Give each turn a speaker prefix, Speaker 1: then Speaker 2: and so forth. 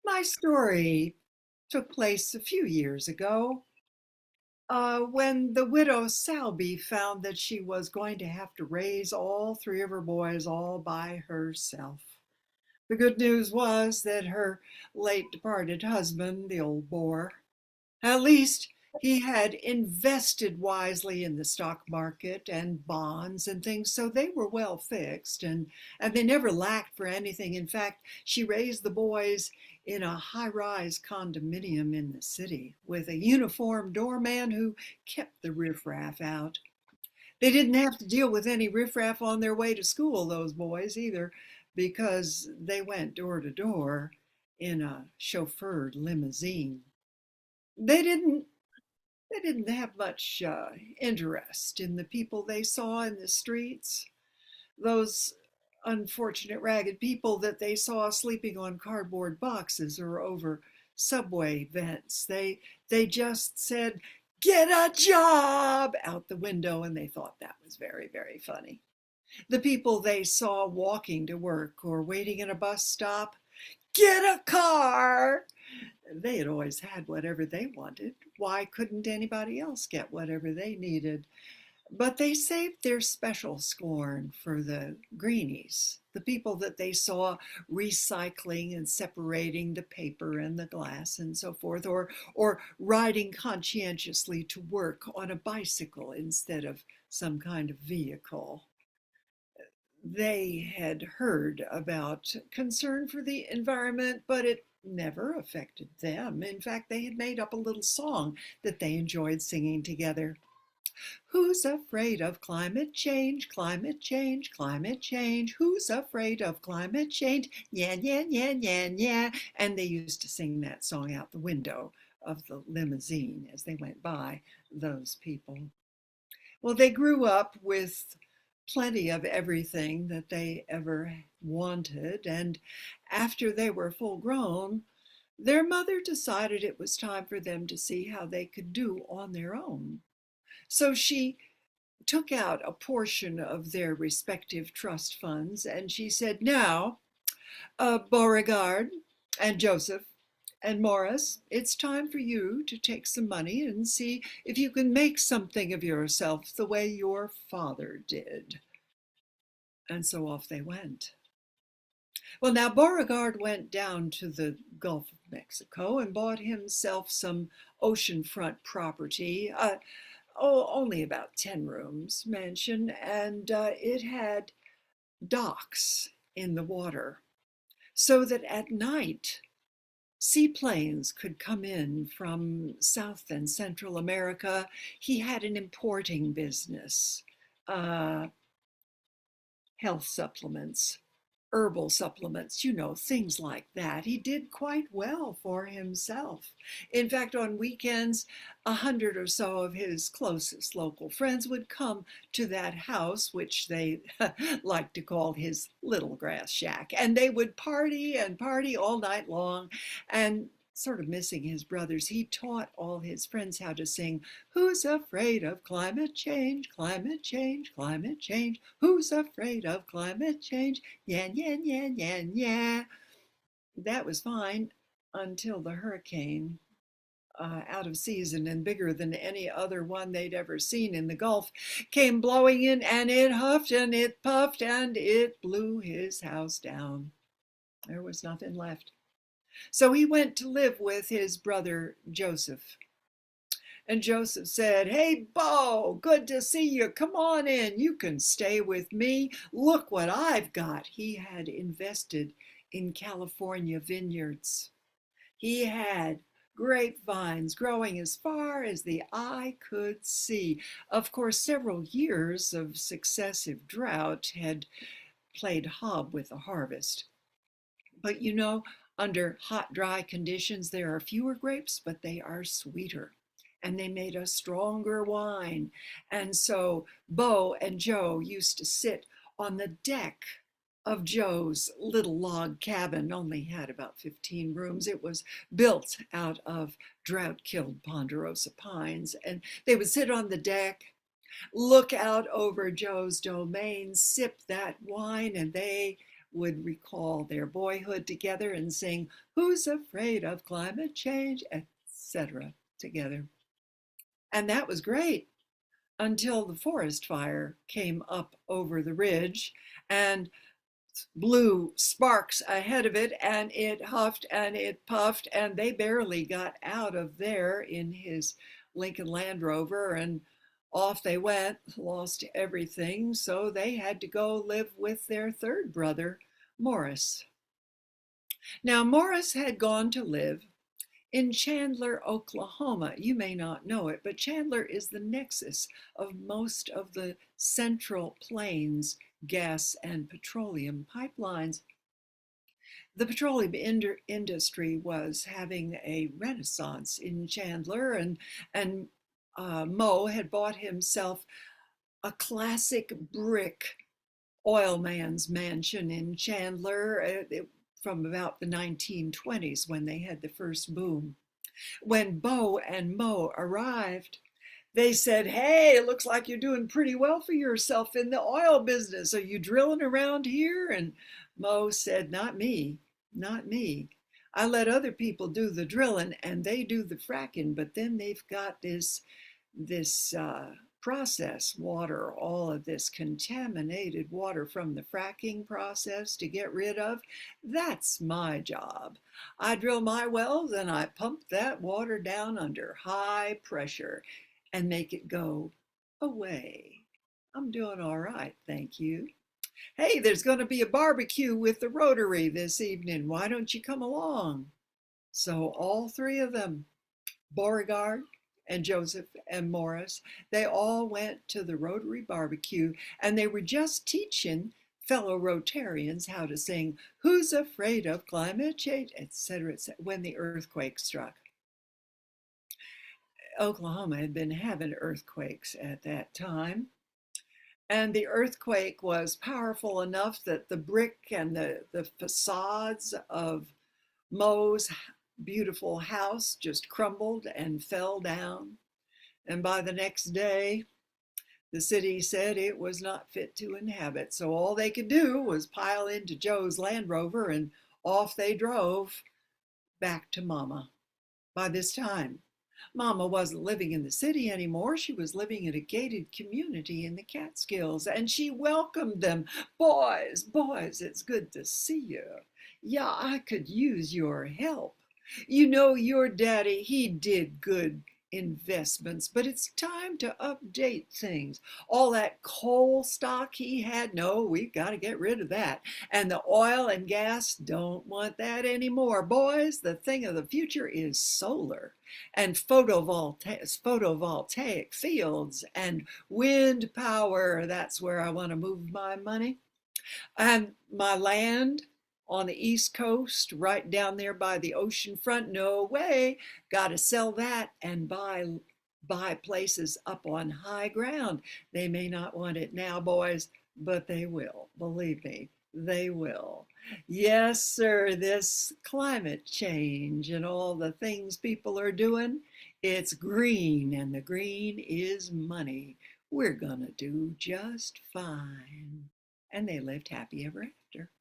Speaker 1: My story took place a few years ago when the widow Salby found that she was going to have to raise all three of her boys all by herself. The good news was that her late departed husband, the old bore, at least he had invested wisely in the stock market and bonds and things, so they were well fixed and they never lacked for anything. In fact, she raised the boys in a high-rise condominium in the city with a uniformed doorman who kept the riffraff out. They didn't have to deal with any riffraff on their way to school, those boys, either, because they went door to door in a chauffeured limousine. They didn't they didn't have much interest in the people they saw in the streets, those unfortunate ragged people that they saw sleeping on cardboard boxes or over subway vents. They just said, "Get a job," out the window, and they thought that was very, very funny. The people they saw walking to work or waiting at a bus stop, "Get a car." They had always had whatever they wanted. Why couldn't anybody else get whatever they needed? But they saved their special scorn for the greenies, the people that they saw recycling and separating the paper and the glass and so forth, or riding conscientiously to work on a bicycle instead of some kind of vehicle. They had heard about concern for the environment, but it never affected them. In fact, they had made up a little song that they enjoyed singing together. Who's afraid of climate change? Climate change, climate change. Who's afraid of climate change? Yeah, yeah, yeah, yeah, yeah. And they used to sing that song out the window of the limousine as they went by, those people. Well, they grew up with plenty of everything that they ever wanted, and after they were full grown, their mother decided it was time for them to see how they could do on their own. So she took out a portion of their respective trust funds and she said, "Now, Beauregard and Joseph and Morris, it's time for you to take some money and see if you can make something of yourself the way your father did." And so off they went. Well, now Beauregard went down to the Gulf of Mexico and bought himself some oceanfront property, only about 10 rooms mansion, and it had docks in the water so that at night seaplanes could come in from South and Central America. He had an importing business, uh, health supplements, herbal supplements, things like that. He did quite well for himself. In fact, on weekends, 100 or so of his closest local friends would come to that house, which they liked to call his little grass shack, and they would party and party all night long. And sort of missing his brothers, he taught all his friends how to sing, "Who's afraid of climate change, climate change, climate change? Who's afraid of climate change? Yeah, yeah, yeah, yeah, yeah." That was fine until the hurricane, out of season and bigger than any other one they'd ever seen in the Gulf, came blowing in, and it huffed and it puffed and it blew his house down. There was nothing left. So he went to live with his brother Joseph. And Joseph said, "Hey, Bo, good to see you. Come on in. You can stay with me. Look what I've got." He had invested in California vineyards. He had grapevines growing as far as the eye could see. Of course, several years of successive drought had played hob with the harvest. But under hot, dry conditions, there are fewer grapes, but they are sweeter. And they made a stronger wine. And so Bo and Joe used to sit on the deck of Joe's little log cabin, only had about 15 rooms. It was built out of drought-killed ponderosa pines. And they would sit on the deck, look out over Joe's domain, sip that wine, and they would recall their boyhood together and sing "Who's Afraid of Climate Change," etc. together. And that was great until the forest fire came up over the ridge and blew sparks ahead of it, and it huffed and it puffed, and they barely got out of there in his Lincoln Land Rover, and off they went, lost everything. So they had to go live with their third brother, Morris. Now, Morris had gone to live in Chandler, Oklahoma. You may not know it, but Chandler is the nexus of most of the Central Plains gas and petroleum pipelines. The petroleum industry was having a renaissance in Chandler, and Mo had bought himself a classic brick oil man's mansion in Chandler from about the 1920s when they had the first boom. When Bo and Mo arrived, they said, "Hey, it looks like you're doing pretty well for yourself in the oil business. Are you drilling around here?" And Mo said, "Not me, not me. I let other people do the drilling and they do the fracking, but then they've got this process water, all of this contaminated water from the fracking process to get rid of. That's my job. I drill my wells and I pump that water down under high pressure and make it go away. I'm doing all right, thank you. Hey, there's going to be a barbecue with the Rotary this evening. Why don't you come along?" So all three of them, Beauregard and Joseph and Morris, they all went to the Rotary barbecue, and they were just teaching fellow Rotarians how to sing "Who's Afraid of Climate Change," etc., etc., when the earthquake struck. Oklahoma had been having earthquakes at that time, and the earthquake was powerful enough that the brick and the facades of Mo's beautiful house just crumbled and fell down. And by the next day, the city said it was not fit to inhabit. So all they could do was pile into Joe's Land Rover, and off they drove back to Mama. By this time, Mama wasn't living in the city anymore. She was living in a gated community in the Catskills, and she welcomed them. "Boys, boys, it's good to see you. Yeah, I could use your help. You know, your daddy, he did good investments, but it's time to update things. All that coal stock he had, no, we've got to get rid of that. And the oil and gas, don't want that anymore. Boys, the thing of the future is solar and photovoltaic fields and wind power. That's where I want to move my money. And my land on the East Coast, right down there by the ocean front, no way. Got to sell that and buy places up on high ground. They may not want it now, boys, but they will. Believe me, they will. Yes, sir, this climate change and all the things people are doing, it's green, and the green is money. We're gonna do just fine." And they lived happy ever after.